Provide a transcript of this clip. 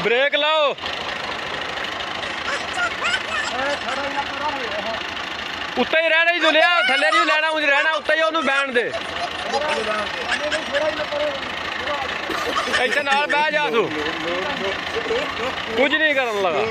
break लाओ उत्ते ही रहना ही जुलिया थले नहीं लेना मुझे रहना उत्ते ही ओनू बैन दे इतने नाल बह जा तू कुछ नहीं करन लगा